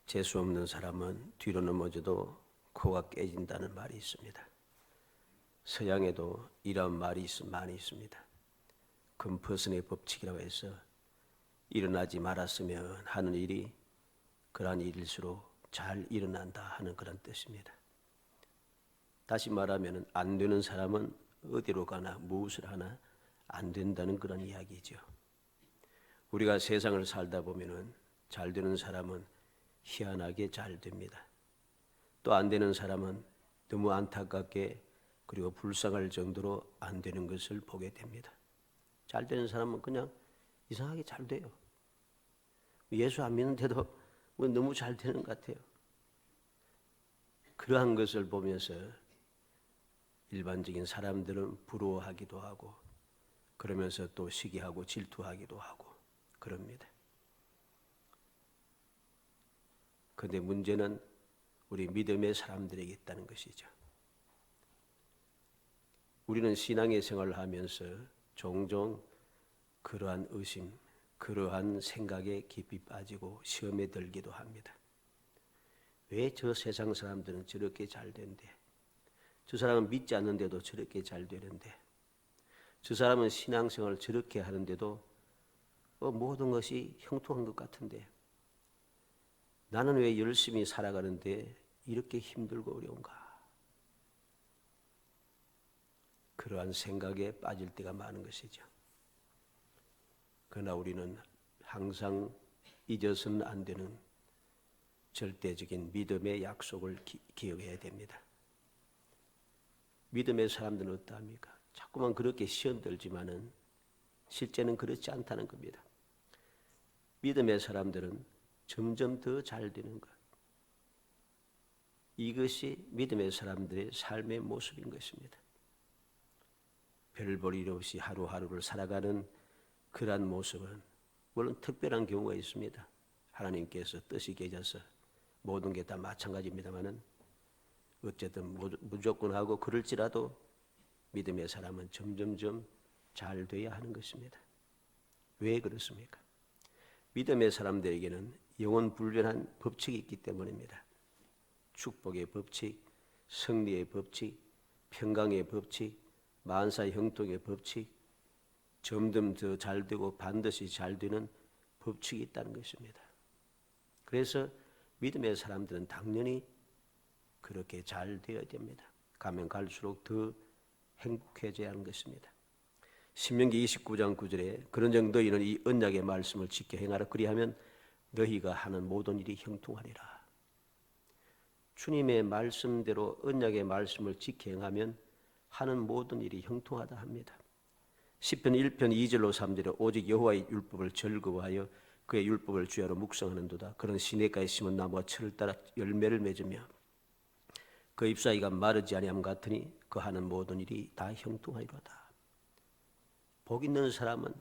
재수 없는 사람은 뒤로 넘어져도 코가 깨진다는 말이 있습니다. 서양에도 이런 말이 많이 있습니다. 금퍼슨의 법칙이라고 해서 일어나지 말았으면 하는 일이 그러한 일일수록 잘 일어난다 하는 그런 뜻입니다. 다시 말하면 안 되는 사람은 어디로 가나 무엇을 하나 안 된다는 그런 이야기죠. 우리가 세상을 살다 보면은 잘 되는 사람은 희한하게 잘 됩니다. 또 안 되는 사람은 너무 안타깝게 그리고 불쌍할 정도로 안 되는 것을 보게 됩니다. 잘 되는 사람은 그냥 이상하게 잘 돼요. 예수 안 믿는데도 너무 잘 되는 것 같아요. 그러한 것을 보면서 일반적인 사람들은 부러워하기도 하고 그러면서 또 시기하고 질투하기도 하고 그럽니다. 그런데 문제는 우리 믿음의 사람들에게 있다는 것이죠. 우리는 신앙의 생활을 하면서 종종 그러한 의심, 그러한 생각에 깊이 빠지고 시험에 들기도 합니다. 왜 저 세상 사람들은 저렇게 잘 된대? 저 사람은 믿지 않는데도 저렇게 잘 되는데, 저 사람은 신앙생활을 저렇게 하는데도 모든 것이 형통한 것 같은데, 나는 왜 열심히 살아가는데 이렇게 힘들고 어려운가? 그러한 생각에 빠질 때가 많은 것이죠. 그러나 우리는 항상 잊어서는 안 되는 절대적인 믿음의 약속을 기억해야 됩니다. 믿음의 사람들은 어떠합니까? 자꾸만 그렇게 시험 들지만은 실제는 그렇지 않다는 겁니다. 믿음의 사람들은 점점 더 잘 되는 것. 이것이 믿음의 사람들의 삶의 모습인 것입니다. 별 볼 일 없이 하루하루를 살아가는 그러한 모습은 물론 특별한 경우가 있습니다. 하나님께서 뜻이 계셔서 모든 게 다 마찬가지입니다만은 어쨌든 무조건 하고 그럴지라도 믿음의 사람은 점점점 잘 돼야 하는 것입니다. 왜 그렇습니까? 믿음의 사람들에게는 영원 불변한 법칙이 있기 때문입니다. 축복의 법칙, 승리의 법칙, 평강의 법칙, 만사 형통의 법칙, 점점 더 잘 되고 반드시 잘 되는 법칙이 있다는 것입니다. 그래서 믿음의 사람들은 당연히 그렇게 잘 되어야 됩니다. 가면 갈수록 더 행복해져야 하는 것입니다. 신명기 29장 9절에 그런즉 너희는 이 언약의 말씀을 지켜 행하라. 그리하면 너희가 하는 모든 일이 형통하리라. 주님의 말씀대로 언약의 말씀을 지켜 행하면 하는 모든 일이 형통하다 합니다. 시편 1편 2절로 3절에 오직 여호와의 율법을 즐거워하여 그의 율법을 주야로 묵상하는도다. 그런 시냇가에 심은 나무가 철을 따라 열매를 맺으며 그 잎사귀가 마르지 아니함 같으니 그 하는 모든 일이 다 형통하리로다. 복 있는 사람은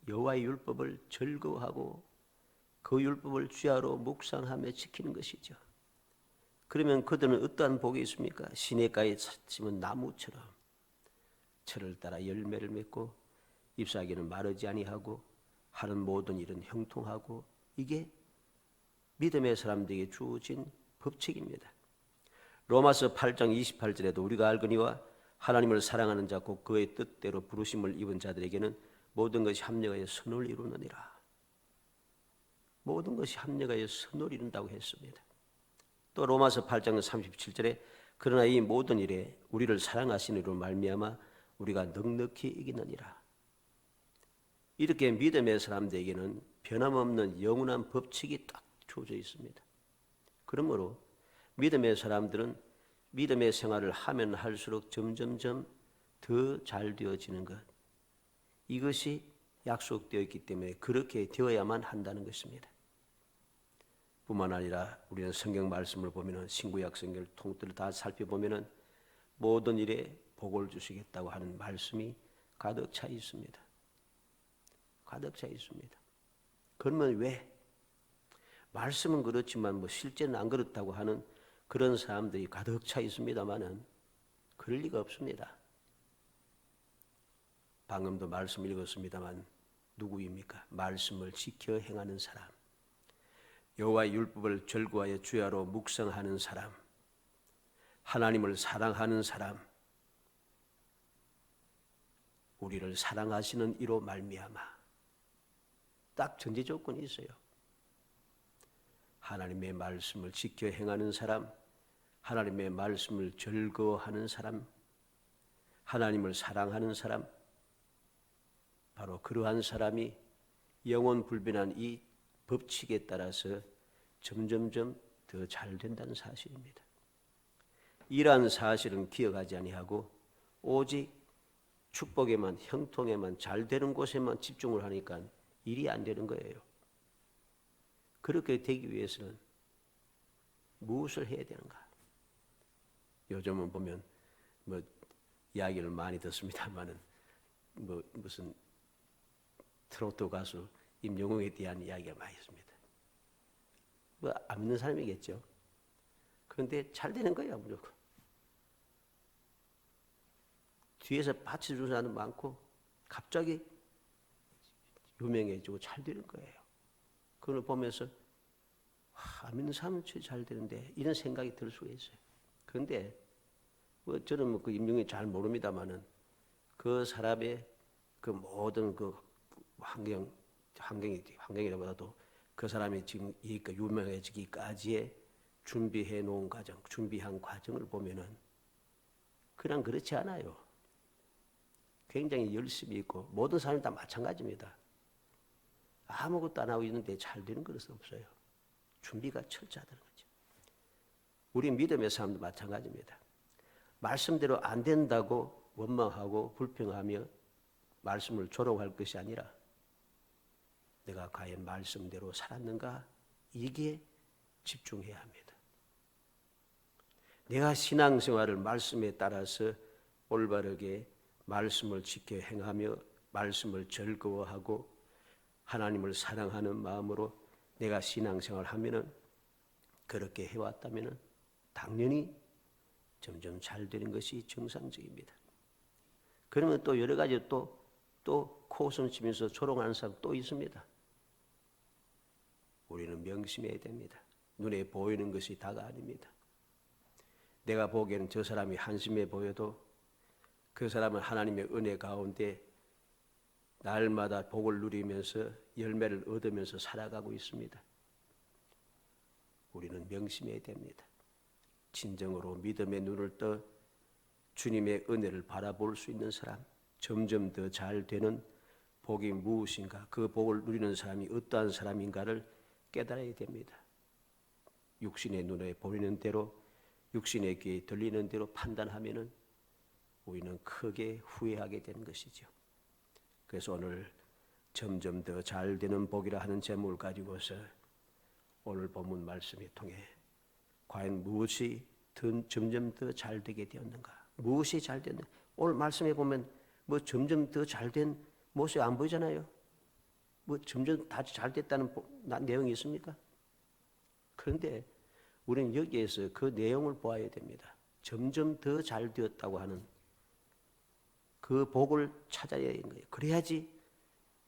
여호와의 율법을 즐거워하고 그 율법을 주야로 묵상하며 지키는 것이죠. 그러면 그들은 어떠한 복이 있습니까? 시냇가에 심은 나무처럼 철을 따라 열매를 맺고 잎사귀는 마르지 아니하고 하는 모든 일은 형통하고 이게 믿음의 사람들에게 주어진 법칙입니다. 로마서 8장 28절에도 우리가 알거니와 하나님을 사랑하는 자 곧 그의 뜻대로 부르심을 입은 자들에게는 모든 것이 합력하여 선을 이루느니라. 모든 것이 합력하여 선을 이룬다고 했습니다. 또 로마서 8장 37절에 그러나 이 모든 일에 우리를 사랑하시니로 말미암아 우리가 넉넉히 이기느니라. 이렇게 믿음의 사람들에게는 변함없는 영원한 법칙이 딱 주어져 있습니다. 그러므로 믿음의 사람들은 믿음의 생활을 하면 할수록 점점점 더 잘 되어지는 것. 이것이 약속되어 있기 때문에 그렇게 되어야만 한다는 것입니다. 뿐만 아니라 우리는 성경 말씀을 보면은 신구약 성경을 통틀어 다 살펴보면은 모든 일에 복을 주시겠다고 하는 말씀이 가득 차 있습니다. 가득 차 있습니다. 그러면 왜? 말씀은 그렇지만 실제는 안 그렇다고 하는 그런 사람들이 가득 차 있습니다만은 그럴 리가 없습니다. 방금도 말씀 읽었습니다만 누구입니까? 말씀을 지켜 행하는 사람. 여호와의 율법을 절구하여 주야로 묵상하는 사람, 하나님을 사랑하는 사람, 우리를 사랑하시는 이로 말미암아 딱 전제 조건이 있어요. 하나님의 말씀을 지켜 행하는 사람, 하나님의 말씀을 즐거워하는 사람, 하나님을 사랑하는 사람, 바로 그러한 사람이 영원 불변한 이 법칙에 따라서 점점점 더 잘 된다는 사실입니다. 이러한 사실은 기억하지 아니하고 오직 축복에만, 형통에만, 잘 되는 곳에만 집중을 하니까 일이 안 되는 거예요. 그렇게 되기 위해서는 무엇을 해야 되는가? 요즘은 보면 이야기를 많이 듣습니다만은 무슨 트로트 가수 임영웅에 대한 이야기가 많이 있습니다. 안 믿는 사람이겠죠. 그런데 잘 되는 거예요, 무조건. 뒤에서 받쳐주는 사람도 많고 갑자기 유명해지고 잘 되는 거예요. 그걸 보면서 안 믿는 사람은 잘 되는데 이런 생각이 들 수가 있어요. 그런데 저는 그 임영웅이 잘 모릅니다만은 그 사람의 그 모든 그 환경이라보다도 그 사람이 지금 유명해지기까지의 준비해 놓은 과정, 준비한 과정을 보면은 그냥 그렇지 않아요. 굉장히 열심히 있고 모든 사람이 다 마찬가지입니다. 아무것도 안 하고 있는데 잘 되는 것은 없어요. 준비가 철저하다는 거죠. 우리 믿음의 사람도 마찬가지입니다. 말씀대로 안 된다고 원망하고 불평하며 말씀을 조롱할 것이 아니라 내가 과연 말씀대로 살았는가? 이게 집중해야 합니다. 내가 신앙생활을 말씀에 따라서 올바르게 말씀을 지켜 행하며 말씀을 즐거워하고 하나님을 사랑하는 마음으로 내가 신앙생활을 하면은 그렇게 해왔다면은 당연히 점점 잘 되는 것이 정상적입니다. 그러면 또 여러 가지 또 코웃음 치면서 조롱하는 사람 또 있습니다. 우리는 명심해야 됩니다. 눈에 보이는 것이 다가 아닙니다. 내가 보기에는 저 사람이 한심해 보여도 그 사람은 하나님의 은혜 가운데 날마다 복을 누리면서 열매를 얻으면서 살아가고 있습니다. 우리는 명심해야 됩니다. 진정으로 믿음의 눈을 떠 주님의 은혜를 바라볼 수 있는 사람, 점점 더 잘 되는 복이 무엇인가, 그 복을 누리는 사람이 어떠한 사람인가를 깨달아야 됩니다. 육신의 눈에 보이는 대로, 육신의 귀에 들리는 대로 판단하면은 우리는 크게 후회하게 되는 것이죠. 그래서 오늘 점점 더 잘 되는 복이라 하는 제목을 가지고서 오늘 본문 말씀을 통해 과연 무엇이 점점 더 잘 되게 되었는가? 무엇이 잘 됐는가? 오늘 말씀에 보면 점점 더 잘 된 모습이 안 보이잖아요. 점점 다 잘 됐다는 내용이 있습니까? 그런데 우리는 여기에서 그 내용을 보아야 됩니다. 점점 더 잘 되었다고 하는 그 복을 찾아야 하는 거예요. 그래야지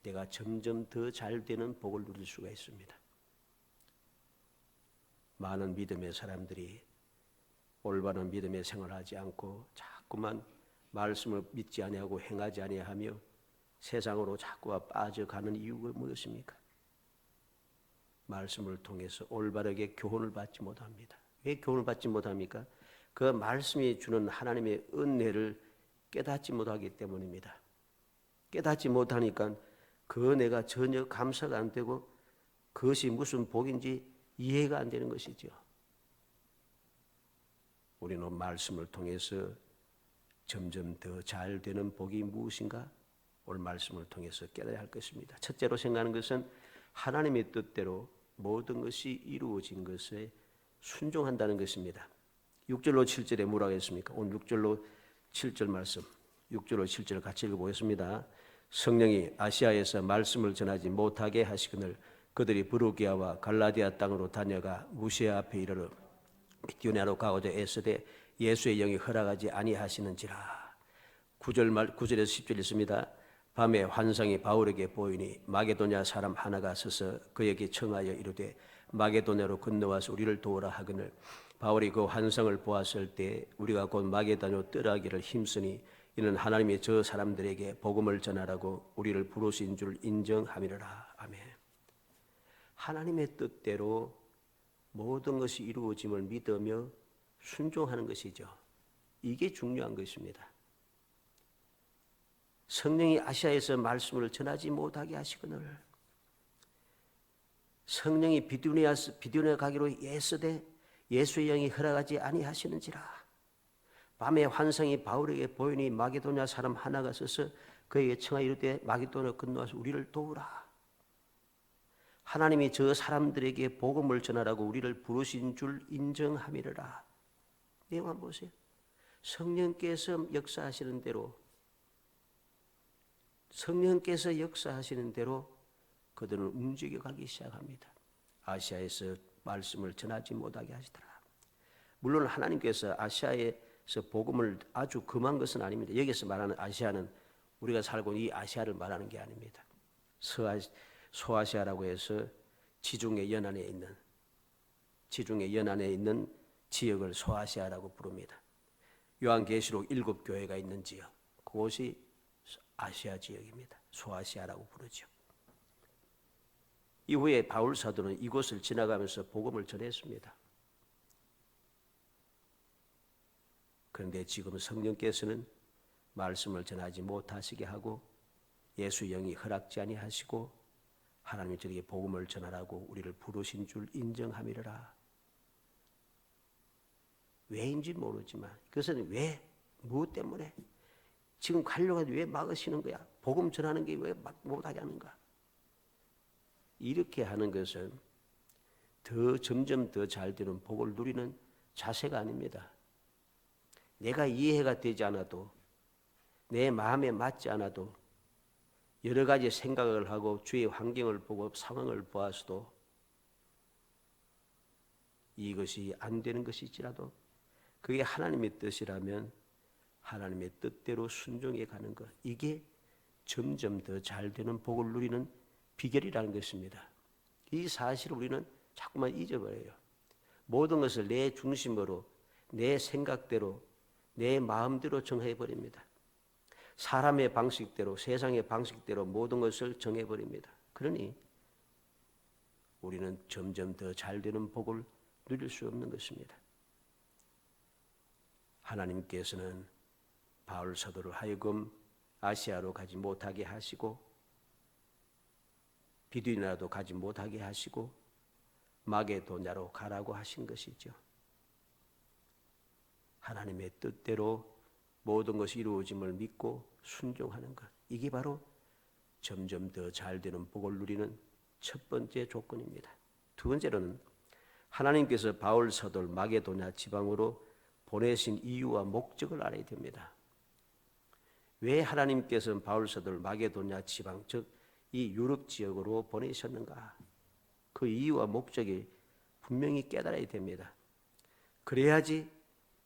내가 점점 더 잘 되는 복을 누릴 수가 있습니다. 많은 믿음의 사람들이 올바른 믿음의 생활을 하지 않고 자꾸만 말씀을 믿지 아니하고 행하지 아니하며 세상으로 자꾸만 빠져가는 이유가 무엇입니까? 말씀을 통해서 올바르게 교훈을 받지 못합니다. 왜 교훈을 받지 못합니까? 그 말씀이 주는 하나님의 은혜를 깨닫지 못하기 때문입니다. 깨닫지 못하니까 그 은혜가 전혀 감사가 안 되고 그것이 무슨 복인지 이해가 안 되는 것이죠. 우리는 말씀을 통해서 점점 더 잘 되는 복이 무엇인가? 오늘 말씀을 통해서 깨달아야 할 것입니다. 첫째로 생각하는 것은 하나님의 뜻대로 모든 것이 이루어진 것에 순종한다는 것입니다. 6절로 7절에 뭐라고 했습니까? 오늘 6절로 7절 말씀, 6절로 7절 같이 읽어보겠습니다. 성령이 아시아에서 말씀을 전하지 못하게 하시거늘 그들이 브루기아와 갈라디아 땅으로 다녀가 무시아 앞에 이르러 비두니아로 가고자 애쓰되 예수의 영이 허락하지 아니하시는지라. 9절에서 10절 있습니다. 밤에 환상이 바울에게 보이니 마게도냐 사람 하나가 서서 그에게 청하여 이르되 마게도냐로 건너와서 우리를 도우라 하거늘 바울이 그 환상을 보았을 때 우리가 곧 마게도냐로 떠나기를 힘쓰니 이는 하나님이 저 사람들에게 복음을 전하라고 우리를 부르신 줄 인정함이라. 아멘. 하나님의 뜻대로 모든 것이 이루어짐을 믿으며 순종하는 것이죠. 이게 중요한 것입니다. 성령이 아시아에서 말씀을 전하지 못하게 하시거늘 성령이 비두니아 가기로 애쓰되 예수의 영이 허락하지 아니하시는지라. 밤에 환상이 바울에게 보이니 마게도냐 사람 하나가 서서 그에게 청하여 이르되 마게도냐 건너와서 우리를 도우라. 하나님이 저 사람들에게 복음을 전하라고 우리를 부르신 줄 인정함이라. 내용 한번 보세요. 성령께서 역사하시는 대로 그들은 움직여가기 시작합니다. 아시아에서 말씀을 전하지 못하게 하시더라. 물론 하나님께서 아시아에서 복음을 아주 금한 것은 아닙니다. 여기서 말하는 아시아는 우리가 살고 있는 이 아시아를 말하는 게 아닙니다. 소아시아라고 해서 지중해 연안에 있는 지역을 소아시아라고 부릅니다. 요한계시록 7교회가 있는 지역, 그곳이 아시아 지역입니다. 소아시아라고 부르죠. 이후에 바울 사도는 이곳을 지나가면서 복음을 전했습니다. 그런데 지금 성령께서는 말씀을 전하지 못하시게 하고 예수 영이 허락지 아니하시고 하나님이 저에게 복음을 전하라고 우리를 부르신 줄 인정함이라. 왜인지 모르지만 그것은 왜, 무엇 때문에 지금 가려고 해도 왜 막으시는 거야? 복음 전하는 게 왜 못하게 하는가? 이렇게 하는 것은 점점 더 잘 되는 복을 누리는 자세가 아닙니다. 내가 이해가 되지 않아도 내 마음에 맞지 않아도 여러 가지 생각을 하고 주위의 환경을 보고 상황을 보아서도 이것이 안 되는 것일지라도 그게 하나님의 뜻이라면 하나님의 뜻대로 순종해 가는 것, 이게 점점 더 잘 되는 복을 누리는 비결이라는 것입니다. 이 사실을 우리는 자꾸만 잊어버려요. 모든 것을 내 중심으로, 내 생각대로, 내 마음대로 정해버립니다. 사람의 방식대로, 세상의 방식대로 모든 것을 정해버립니다. 그러니 우리는 점점 더 잘 되는 복을 누릴 수 없는 것입니다. 하나님께서는 바울 사도를 하여금 아시아로 가지 못하게 하시고 비두니아도 가지 못하게 하시고 마게도냐로 가라고 하신 것이죠. 하나님의 뜻대로 모든 것이 이루어짐을 믿고 순종하는 것, 이게 바로 점점 더 잘 되는 복을 누리는 첫 번째 조건입니다. 두 번째로는 하나님께서 바울 사도를 마게도냐 지방으로 보내신 이유와 목적을 알아야 됩니다. 왜 하나님께서는 바울 사도를 마게도냐 지방, 즉 이 유럽 지역으로 보내셨는가? 그 이유와 목적이 분명히 깨달아야 됩니다. 그래야지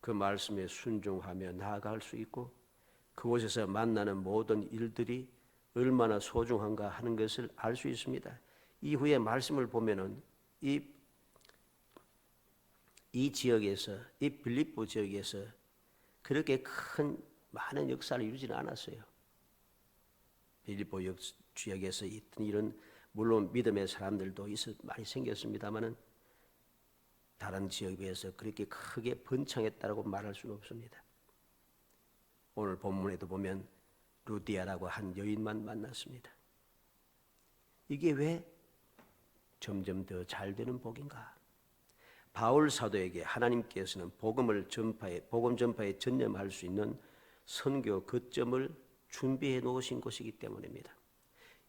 그 말씀에 순종하며 나아갈 수 있고 그곳에서 만나는 모든 일들이 얼마나 소중한가 하는 것을 알 수 있습니다. 이후에 말씀을 보면은 이 지역에서, 이 빌립보 지역에서 그렇게 많은 역사를 이루지는 않았어요. 빌립보 지역에서 있던 일은 물론 믿음의 사람들도 많이 생겼습니다만은 다른 지역에 비해서 그렇게 크게 번창했다고 말할 수는 없습니다. 오늘 본문에도 보면 루디아라고 한 여인만 만났습니다. 이게 왜 점점 더 잘 되는 복인가? 바울 사도에게 하나님께서는 복음 전파에 전념할 수 있는 선교 거점을 준비해 놓으신 곳이기 때문입니다.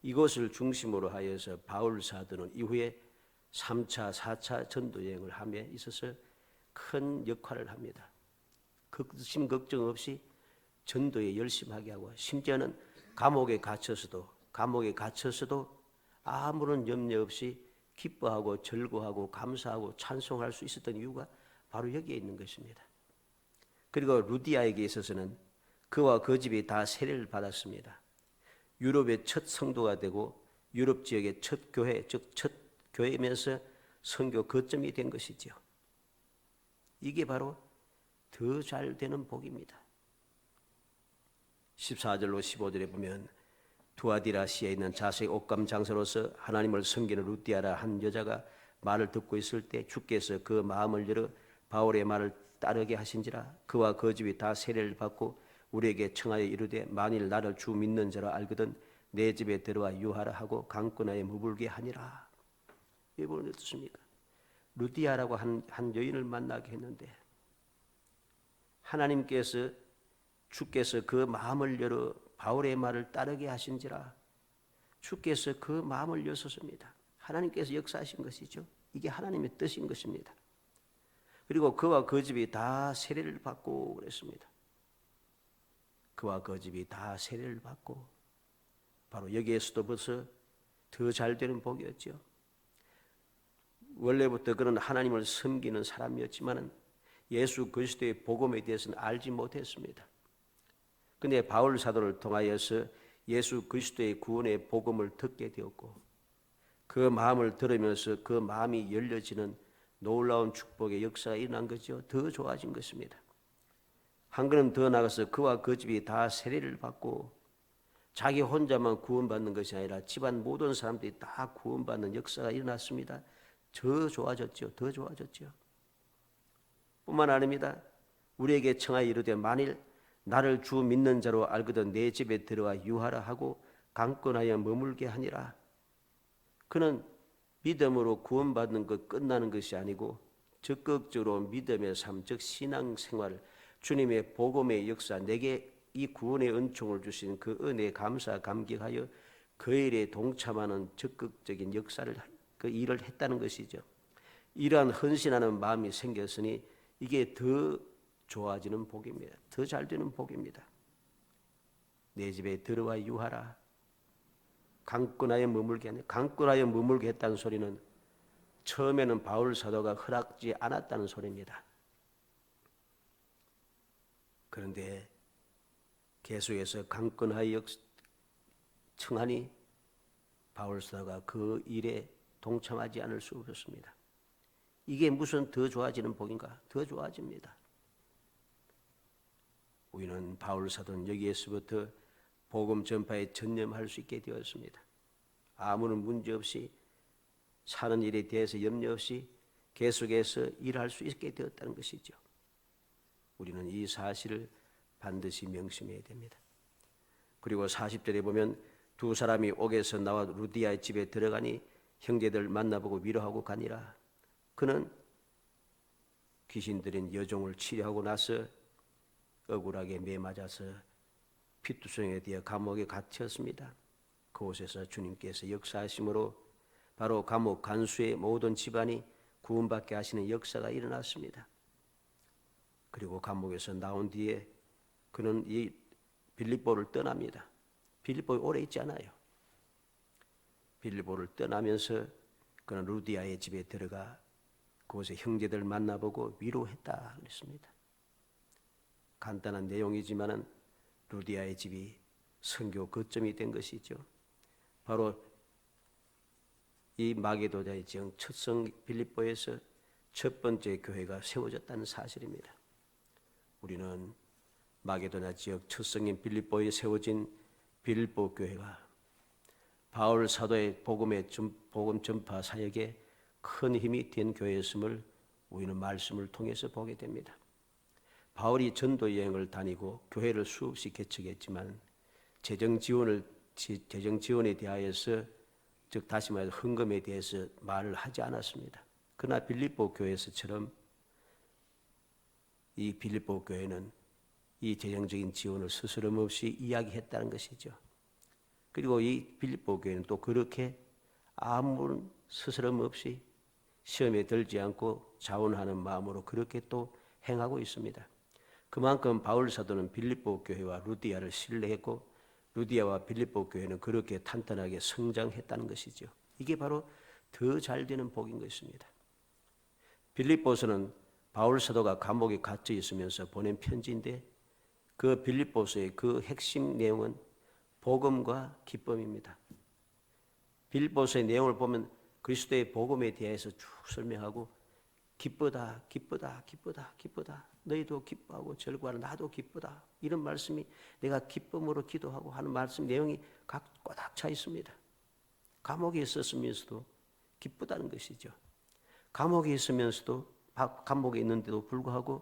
이것을 중심으로 하여서 바울 사도는 이후에 3차, 4차 전도 여행을 함에 있어서 큰 역할을 합니다. 극심 걱정 없이 전도에 열심하게 하고 심지어는 감옥에 갇혀서도 아무런 염려 없이 기뻐하고 즐거워하고 감사하고 찬송할 수 있었던 이유가 바로 여기에 있는 것입니다. 그리고 루디아에게 있어서는 그와 그 집이 다 세례를 받았습니다. 유럽의 첫 성도가 되고 유럽 지역의 첫 교회, 즉 첫 교회이면서 선교 거점이 된 것이죠. 이게 바로 더 잘 되는 복입니다. 14절로 15절에 보면 두아디라시에 있는 자색 옷감 장사로서 하나님을 섬기는 루디아라 한 여자가 말을 듣고 있을 때 주께서 그 마음을 열어 바울의 말을 따르게 하신지라. 그와 그 집이 다 세례를 받고 우리에게 청하여 이르되 만일 나를 주 믿는 자라 알거든 내 집에 들어와 유하라 하고 강권하여 머물게 하니라. 이 부분은 어떻습니까? 루디아라고 한 여인을 만나게 했는데 하나님께서 주께서 그 마음을 열어 바울의 말을 따르게 하신지라. 주께서 그 마음을 여셨습니다. 하나님께서 역사하신 것이죠. 이게 하나님의 뜻인 것입니다. 그리고 그와 그 집이 다 세례를 받고 그랬습니다. 그와 그 집이 다 세례를 받고 바로 여기에서도 벌써 더 잘 되는 복이었죠. 원래부터 그는 하나님을 섬기는 사람이었지만 예수 그리스도의 복음에 대해서는 알지 못했습니다. 그런데 바울 사도를 통하여서 예수 그리스도의 구원의 복음을 듣게 되었고 그 마음을 들으면서 그 마음이 열려지는 놀라운 축복의 역사가 일어난 거죠. 더 좋아진 것입니다. 한 걸음 더 나가서 그와 그 집이 다 세례를 받고 자기 혼자만 구원받는 것이 아니라 집안 모든 사람들이 다 구원받는 역사가 일어났습니다. 더 좋아졌죠. 더 좋아졌죠. 뿐만 아닙니다. 우리에게 청하여 이르되 만일 나를 주 믿는 자로 알거든 내 집에 들어와 유하라 하고 강권하여 머물게 하니라. 그는 믿음으로 구원받는 것 끝나는 것이 아니고 적극적으로 믿음의 삶, 즉 신앙생활, 주님의 복음의 역사, 내게 이 구원의 은총을 주신 그 은혜에 감사 감격하여 그 일에 동참하는 적극적인 역사를 그 일을 했다는 것이죠. 이러한 헌신하는 마음이 생겼으니 이게 더 좋아지는 복입니다. 더 잘 되는 복입니다. 내 집에 들어와 유하라. 강권하여 머물게 하네. 강권하여 머물게 했다는 소리는 처음에는 바울 사도가 허락지 않았다는 소리입니다. 그런데 계속해서 강권하여 청하니 바울 사도가 그 일에 동참하지 않을 수 없었습니다. 이게 무슨 더 좋아지는 복인가? 더 좋아집니다. 우리는 바울 사도는 여기에서부터 복음 전파에 전념할 수 있게 되었습니다. 아무런 문제 없이 사는 일에 대해서 염려 없이 계속해서 일할 수 있게 되었다는 것이죠. 우리는 이 사실을 반드시 명심해야 됩니다. 그리고 40절에 보면 두 사람이 옥에서 나와 루디아의 집에 들어가니 형제들 만나보고 위로하고 가니라. 그는 귀신 들인 여종을 치료하고 나서 억울하게 매맞아서 피투성에 되어 감옥에 갇혔습니다. 그곳에서 주님께서 역사하심으로 바로 감옥 간수의 모든 집안이 구원받게 하시는 역사가 일어났습니다. 그리고 감옥에서 나온 뒤에 그는 이 빌립보를 떠납니다. 빌립보에 오래 있지 않아요. 빌립보를 떠나면서 그는 루디아의 집에 들어가 그곳에 형제들 만나보고 위로했다 그랬습니다. 간단한 내용이지만은 루디아의 집이 선교 거점이 된 것이죠. 바로 이 마게도냐의 지역 첫성 빌립보에서 첫 번째 교회가 세워졌다는 사실입니다. 우리는 마게도냐 지역 첫성인 빌립보에 세워진 빌립보 교회가 바울 사도의 복음 전파 사역에 큰 힘이 된 교회였음을 우리는 말씀을 통해서 보게 됩니다. 바울이 전도 여행을 다니고 교회를 수없이 개척했지만 재정 지원에 대하여서 즉 다시 말해서 헌금에 대해서 말을 하지 않았습니다. 그러나 빌립보 교회에서처럼 이 빌립보 교회는 이 재정적인 지원을 스스럼없이 이야기했다는 것이죠. 그리고 이 빌립보 교회는 또 그렇게 아무런 스스럼없이 시험에 들지 않고 자원하는 마음으로 그렇게 또 행하고 있습니다. 그만큼 바울 사도는 빌립보 교회와 루디아를 신뢰했고 루디아와 빌립보 교회는 그렇게 탄탄하게 성장했다는 것이죠. 이게 바로 더 잘 되는 복인 것입니다. 빌립보서는 바울 사도가 감옥에 갇혀 있으면서 보낸 편지인데 그 빌립보서의 그 핵심 내용은 복음과 기쁨입니다. 빌립보서의 내용을 보면 그리스도의 복음에 대해서 쭉 설명하고 기쁘다 기쁘다 기쁘다 기쁘다 너희도 기뻐하고 즐거워하라 나도 기쁘다 이런 말씀이 내가 기쁨으로 기도하고 하는 말씀 내용이 꽉 차 있습니다. 감옥에 있었으면서도 기쁘다는 것이죠. 감옥에 있으면서도 감옥에 있는데도 불구하고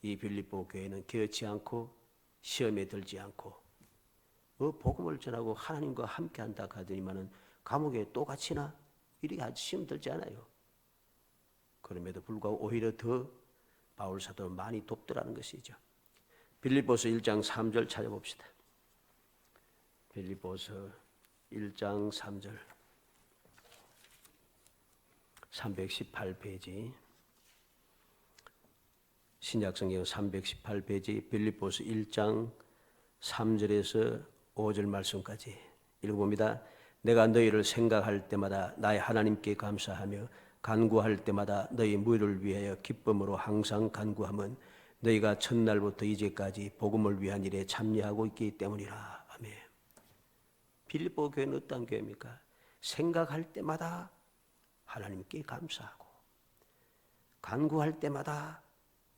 이 빌립보 교회는 게으르지 않고 시험에 들지 않고 복음을 전하고 하나님과 함께한다 하더니만은 감옥에 또 갇히나 이렇게 아주 시험 들지 않아요. 그럼에도 불구하고 오히려 더 바울 사도를 많이 돕더라는 것이죠. 빌립보서 1장 3절 찾아봅시다. 빌립보서 1장 3절 318페이지 신약성경 318페이지 빌립보서 1장 3절에서 5절 말씀까지 읽어봅니다. 내가 너희를 생각할 때마다 나의 하나님께 감사하며 간구할 때마다 너희 무리를 위하여 기쁨으로 항상 간구함은 너희가 첫날부터 이제까지 복음을 위한 일에 참여하고 있기 때문이라. 아멘. 빌립보 교회는 어떤 교회입니까? 생각할 때마다 하나님께 감사하고 간구할 때마다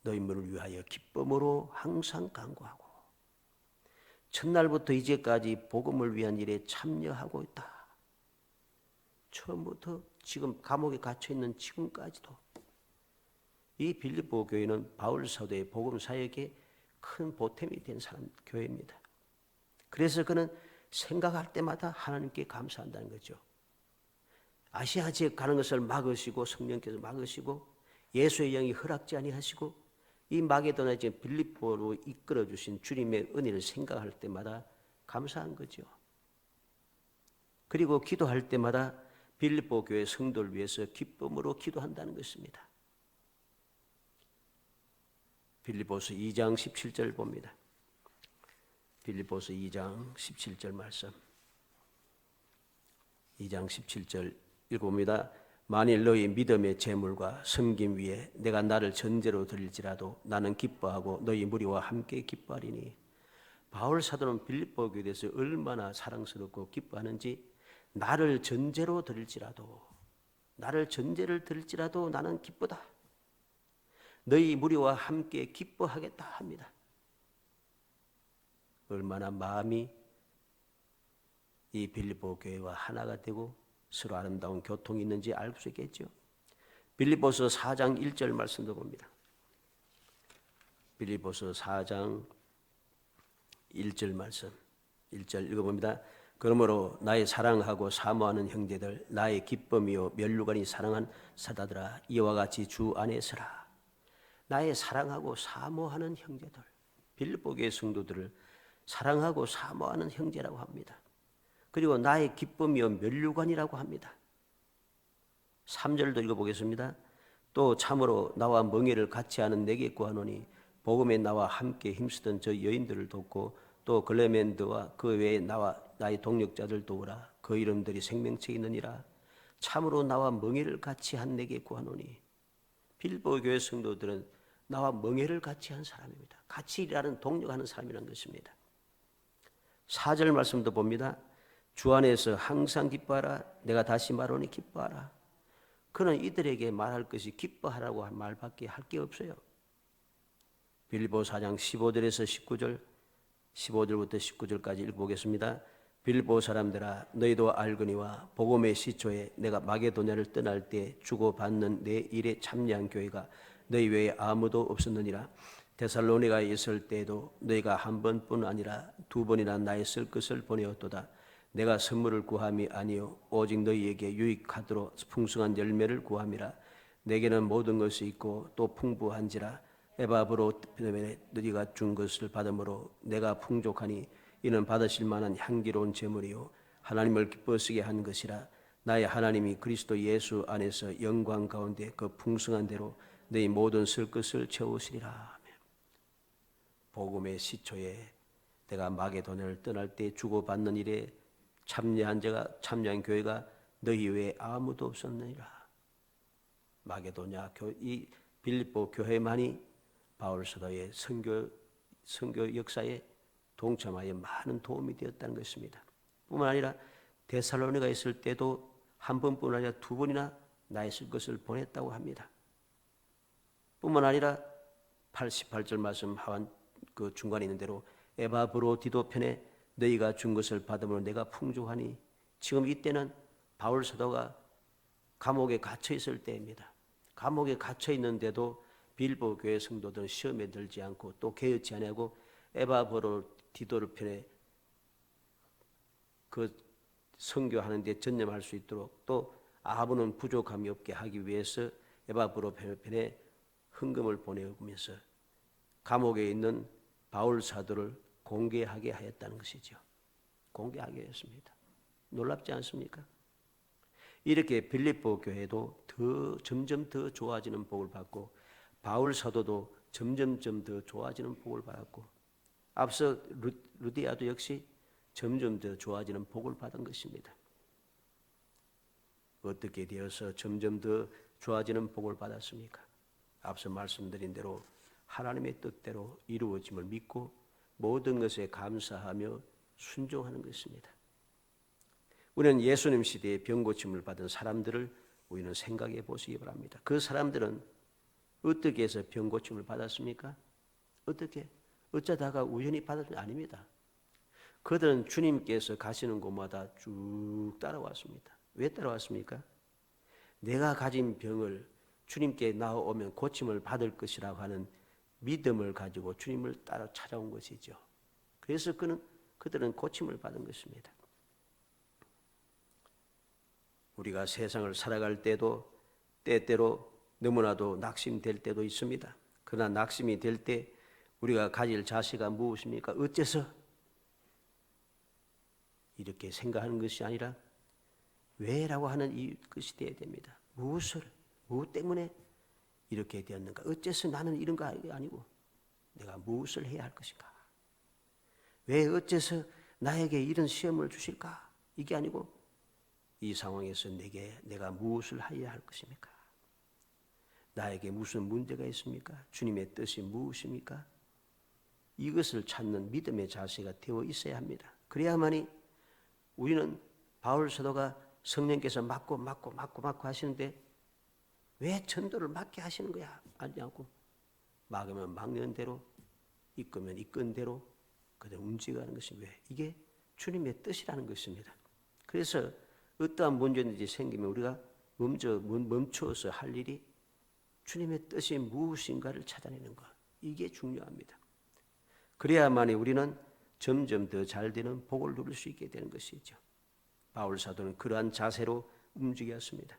너희 무리를 위하여 기쁨으로 항상 간구하고 첫날부터 이제까지 복음을 위한 일에 참여하고 있다. 처음부터 지금 감옥에 갇혀있는 지금까지도 이 빌립보 교회는 바울 사도의 복음 사역에 큰 보탬이 된 교회입니다. 그래서 그는 생각할 때마다 하나님께 감사한다는 거죠. 아시아 지역 가는 것을 막으시고 성령께서 막으시고 예수의 영이 허락지 아니하시고 이 마게도나 지금 빌립보로 이끌어 주신 주님의 은혜를 생각할 때마다 감사한 거죠. 그리고 기도할 때마다 빌립보 교회 성도를 위해서 기쁨으로 기도한다는 것입니다. 빌립보서 2장 17절 봅니다. 빌립보서 2장 17절 말씀 2장 17절 읽어봅니다. 만일 너희 믿음의 재물과 섬김 위에 내가 나를 전제로 드릴지라도 나는 기뻐하고 너희 무리와 함께 기뻐하리니. 바울 사도는 빌립보 교회에 대해서 얼마나 사랑스럽고 기뻐하는지 나를 전제로 드릴지라도 나는 기쁘다. 너희 무리와 함께 기뻐하겠다 합니다. 얼마나 마음이 이 빌립보 교회와 하나가 되고 서로 아름다운 교통이 있는지 알 수 있겠죠. 빌립보서 4장 1절 말씀도 봅니다. 빌립보서 4장 1절 말씀 1절 읽어봅니다. 그러므로 나의 사랑하고 사모하는 형제들 나의 기쁨이요 면류관이 사랑한 사다들아 이와 같이 주 안에 서라. 나의 사랑하고 사모하는 형제들 빌립보 교회 성도들을 사랑하고 사모하는 형제라고 합니다. 그리고 나의 기쁨이요 면류관이라고 합니다. 3절도 읽어보겠습니다. 또 참으로 나와 멍에를 같이 하는 내게 구하노니 복음에 나와 함께 힘쓰던 저 여인들을 돕고 또 글레멘드와 그 외에 나의 동력자들 도우라. 그 이름들이 생명책에 있느니라. 참으로 나와 멍에를 같이 한 내게 구하노니. 빌립보 교회 성도들은 나와 멍에를 같이 한 사람입니다. 같이 일하는 동력하는 사람이라는 것입니다. 4절 말씀도 봅니다. 주 안에서 항상 기뻐하라. 내가 다시 말하노니 기뻐하라. 그는 이들에게 말할 것이 기뻐하라고 한 말밖에 할 게 없어요. 빌립보 4장 15절에서 19절 15절부터 19절까지 읽어보겠습니다. 빌립보 사람들아 너희도 알거니와 복음의 시초에 내가 마게도냐를 떠날 때 주고받는 내 일에 참여한 교회가 너희 외에 아무도 없었느니라. 데살로니가에 있을 때에도 너희가 한 번뿐 아니라 두 번이나 나의 쓸 것을 보내었도다. 내가 선물을 구함이 아니요 오직 너희에게 유익하도록 풍성한 열매를 구함이라. 내게는 모든 것이 있고 또 풍부한지라. 에바브로 너희가 준 것을 받음으로 내가 풍족하니 이는 받으실 만한 향기로운 제물이요 하나님을 기뻐쓰게 한 것이라. 나의 하나님이 그리스도 예수 안에서 영광 가운데 그 풍성한 대로 너희 모든 쓸 것을 채우시리라. 복음의 시초에 내가 마게도냐를 떠날 때 주고받는 일에 참여한 교회가 너희 외에 아무도 없었느니라. 마게도냐 이 빌립보 교회만이 바울 사도의 선교 역사에 동참하여 많은 도움이 되었다는 것입니다. 뿐만 아니라 데살로니가 있을 때도 한 번뿐 아니라 두 번이나 나의 쓸 것을 보냈다고 합니다. 뿐만 아니라 88절 말씀 하완 그 중간에 있는 대로 에바브로디도 편에 너희가 준 것을 받음으로 내가 풍족하니, 지금 이때는 바울 사도가 감옥에 갇혀 있을 때입니다. 감옥에 갇혀 있는데도 빌보 교회 성도들은 시험에 들지 않고 또 개의치 아니하고 에바브로디도 편에 그 선교하는 데 전념할 수 있도록, 또 아합은 부족함이 없게 하기 위해서 에바브로 편에 헌금을 보내오면서 감옥에 있는 바울 사도를 공개하게 하였다는 것이죠. 공개하게 했습니다. 놀랍지 않습니까? 이렇게 빌립보 교회도 점점 더 좋아지는 복을 받고, 바울 사도도 점점점 더 좋아지는 복을 받았고, 앞서 루디아도 역시 점점 더 좋아지는 복을 받은 것입니다. 어떻게 되어서 점점 더 좋아지는 복을 받았습니까? 앞서 말씀드린 대로 하나님의 뜻대로 이루어짐을 믿고 모든 것에 감사하며 순종하는 것입니다. 우리는 예수님 시대에 병고침을 받은 사람들을 우리는 생각해 보시기 바랍니다. 그 사람들은 어떻게 해서 병고침을 받았습니까? 어떻게? 어쩌다가 우연히 받은 게 아닙니다. 그들은 주님께서 가시는 곳마다 쭉 따라왔습니다. 왜 따라왔습니까? 내가 가진 병을 주님께 나아오면 고침을 받을 것이라고 하는 믿음을 가지고 주님을 따라 찾아온 것이죠. 그래서 그들은 고침을 받은 것입니다. 우리가 세상을 살아갈 때도 때때로 너무나도 낙심될 때도 있습니다. 그러나 낙심이 될 때 우리가 가질 자세가 무엇입니까? 어째서 이렇게 생각하는 것이 아니라 왜라고 하는 이것이 되어야 됩니다. 무엇 때문에 이렇게 되었는가? 어째서 나는 이런가 아니고 내가 무엇을 해야 할 것인가? 왜 어째서 나에게 이런 시험을 주실까? 이게 아니고 이 상황에서 내가 무엇을 해야 할 것입니까? 나에게 무슨 문제가 있습니까? 주님의 뜻이 무엇입니까? 이것을 찾는 믿음의 자세가 되어 있어야 합니다. 그래야만이 우리는 바울 사도가 성령께서 막고 하시는데 왜 전도를 막게 하시는 거야? 아니 않고 막으면 막는 대로, 이끄면 이끈 대로 그대로 움직여가는 것이 왜? 이게 주님의 뜻이라는 것입니다. 그래서 어떠한 문제든지 생기면 우리가 멈춰서 할 일이 주님의 뜻이 무엇인가를 찾아내는 것, 이게 중요합니다. 그래야만이 우리는 점점 더 잘 되는 복을 누릴 수 있게 되는 것이죠. 바울 사도는 그러한 자세로 움직였습니다.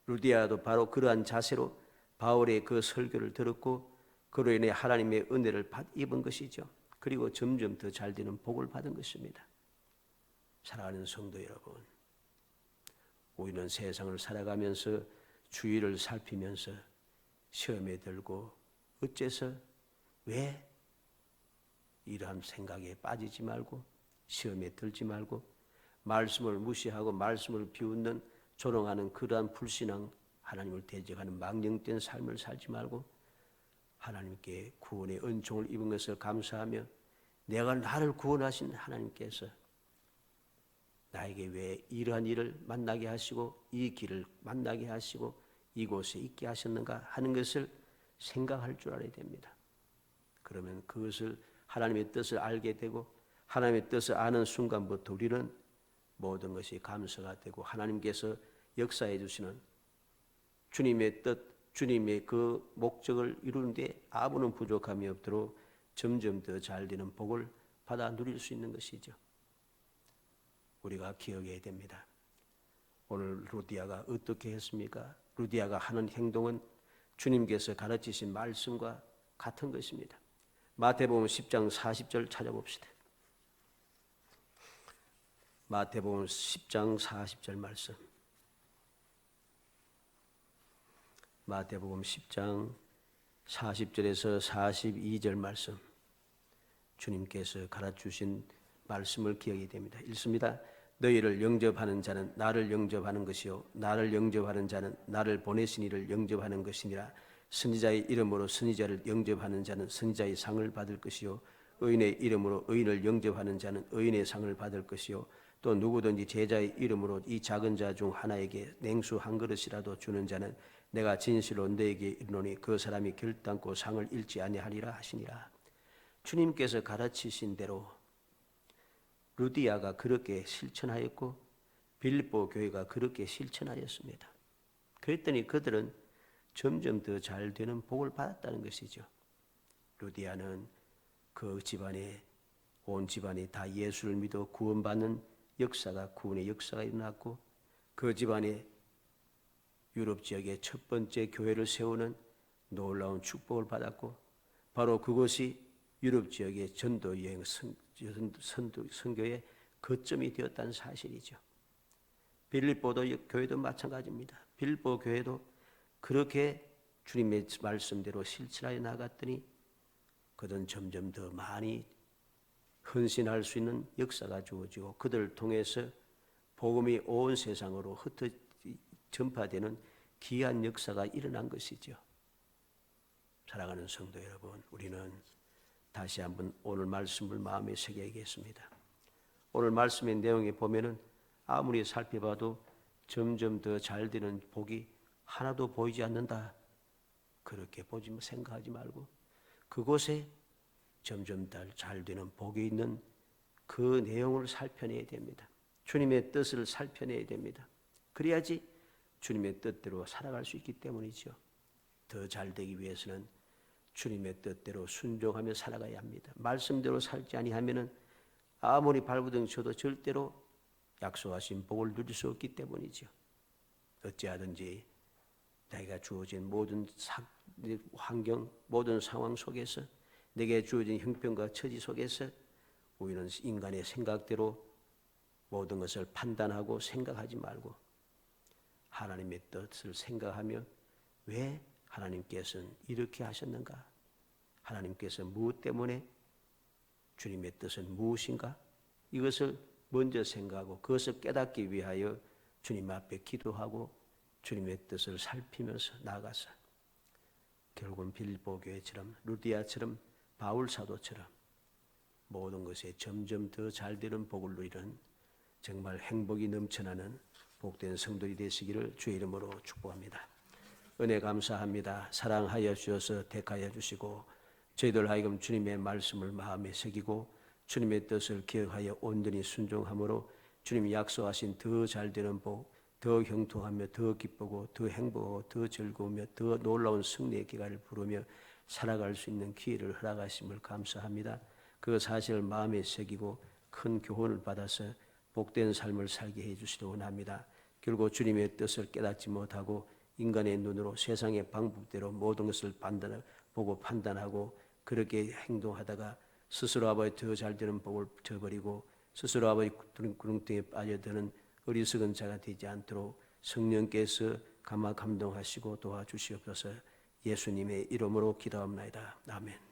루디아도 바로 그러한 자세로 바울의 그 설교를 들었고 그로 인해 하나님의 은혜를 입은 것이죠. 그리고 점점 더 잘 되는 복을 받은 것입니다. 사랑하는 성도 여러분, 우리는 세상을 살아가면서 주위를 살피면서 시험에 들고 어째서 왜 이러한 생각에 빠지지 말고 시험에 들지 말고 말씀을 무시하고 말씀을 비웃는 조롱하는 그러한 불신앙, 하나님을 대적하는 망령된 삶을 살지 말고 하나님께 구원의 은총을 입은 것을 감사하며 내가 나를 구원하신 하나님께서 나에게 왜 이러한 일을 만나게 하시고 이 길을 만나게 하시고 이곳에 있게 하셨는가 하는 것을 생각할 줄 알아야 됩니다. 그러면 그것을 하나님의 뜻을 알게 되고 하나님의 뜻을 아는 순간부터 우리는 모든 것이 감사가 되고 하나님께서 역사해 주시는 주님의 뜻, 주님의 그 목적을 이루는데 아무런 부족함이 없도록 점점 더 잘 되는 복을 받아 누릴 수 있는 것이죠. 우리가 기억해야 됩니다. 오늘 루디아가 어떻게 했습니까? 루디아가 하는 행동은 주님께서 가르치신 말씀과 같은 것입니다. 마태복음 10장 40절 찾아봅시다. 마태복음 10장 40절 말씀. 마태복음 10장 40절에서 42절 말씀. 주님께서 가르쳐주신 말씀을 기억해야 됩니다. 읽습니다. 너희를 영접하는 자는 나를 영접하는 것이요 나를 영접하는 자는 나를 보내신 이를 영접하는 것이니라. 선지자의 이름으로 선지자를 영접하는 자는 선지자의 상을 받을 것이요 의인의 이름으로 의인을 영접하는 자는 의인의 상을 받을 것이요 또 누구든지 제자의 이름으로 이 작은 자 중 하나에게 냉수 한 그릇이라도 주는 자는 내가 진실로 너에게 이르노니 그 사람이 결단코 상을 잃지 아니하리라 하시니라. 주님께서 가르치신 대로 루디아가 그렇게 실천하였고 빌립보 교회가 그렇게 실천하였습니다. 그랬더니 그들은 점점 더 잘 되는 복을 받았다는 것이죠. 루디아는 그 집안에 온 집안이 다 예수를 믿어 구원받는 구원의 역사가 일어났고 그 집안에 유럽 지역의 첫 번째 교회를 세우는 놀라운 축복을 받았고 바로 그것이 유럽 지역의 전도 여행 선교의 거점이 되었다는 사실이죠. 빌립보도 교회도 마찬가지입니다. 빌립보 교회도 그렇게 주님의 말씀대로 실천하여 나갔더니 그들은 점점 더 많이 헌신할 수 있는 역사가 주어지고 그들을 통해서 복음이 온 세상으로 흩어 전파되는 귀한 역사가 일어난 것이죠. 사랑하는 성도 여러분, 우리는 다시 한번 오늘 말씀을 마음에 새겨야겠습니다. 오늘 말씀의 내용에 보면은 아무리 살펴봐도 점점 더 잘 되는 복이 하나도 보이지 않는다. 그렇게 생각하지 말고 그곳에 점점 더 잘 되는 복이 있는 그 내용을 살펴내야 됩니다. 주님의 뜻을 살펴내야 됩니다. 그래야지 주님의 뜻대로 살아갈 수 있기 때문이죠. 더 잘 되기 위해서는 주님의 뜻대로 순종하며 살아가야 합니다. 말씀대로 살지 아니하면은 아무리 발버둥 쳐도 절대로 약속하신 복을 누릴 수 없기 때문이죠. 어찌하든지 내가 주어진 모든 환경, 모든 상황 속에서 내게 주어진 형편과 처지 속에서 우리는 인간의 생각대로 모든 것을 판단하고 생각하지 말고 하나님의 뜻을 생각하며 왜 하나님께서는 이렇게 하셨는가? 하나님께서 무엇 때문에 주님의 뜻은 무엇인가? 이것을 먼저 생각하고 그것을 깨닫기 위하여 주님 앞에 기도하고 주님의 뜻을 살피면서 나아가서 결국은 빌립보 교회처럼 루디아처럼 바울 사도처럼 모든 것에 점점 더 잘 되는 복을 누리는 정말 행복이 넘쳐나는 복된 성도들이 되시기를 주의 이름으로 축복합니다. 은혜 감사합니다. 사랑하여 주셔서 택하여 주시고 저희들 하여금 주님의 말씀을 마음에 새기고 주님의 뜻을 기억하여 온전히 순종함으로 주님이 약속하신 더 잘 되는 복, 더 형통하며 더 기쁘고 더 행복하고 더 즐거우며 더 놀라운 승리의 기간을 부르며 살아갈 수 있는 기회를 허락하심을 감사합니다. 그 사실을 마음에 새기고 큰 교훈을 받아서 복된 삶을 살게 해주시기 원합니다. 결국 주님의 뜻을 깨닫지 못하고 인간의 눈으로 세상의 방법대로 모든 것을 보고 판단하고 그렇게 행동하다가 스스로 아버지 더 잘 되는 복을 저버리고 스스로 아버지 구렁텅이에 빠져드는 어리석은 자가 되지 않도록 성령께서 감화 감동하시고 도와주시옵소서. 예수님의 이름으로 기도합니다. 아멘.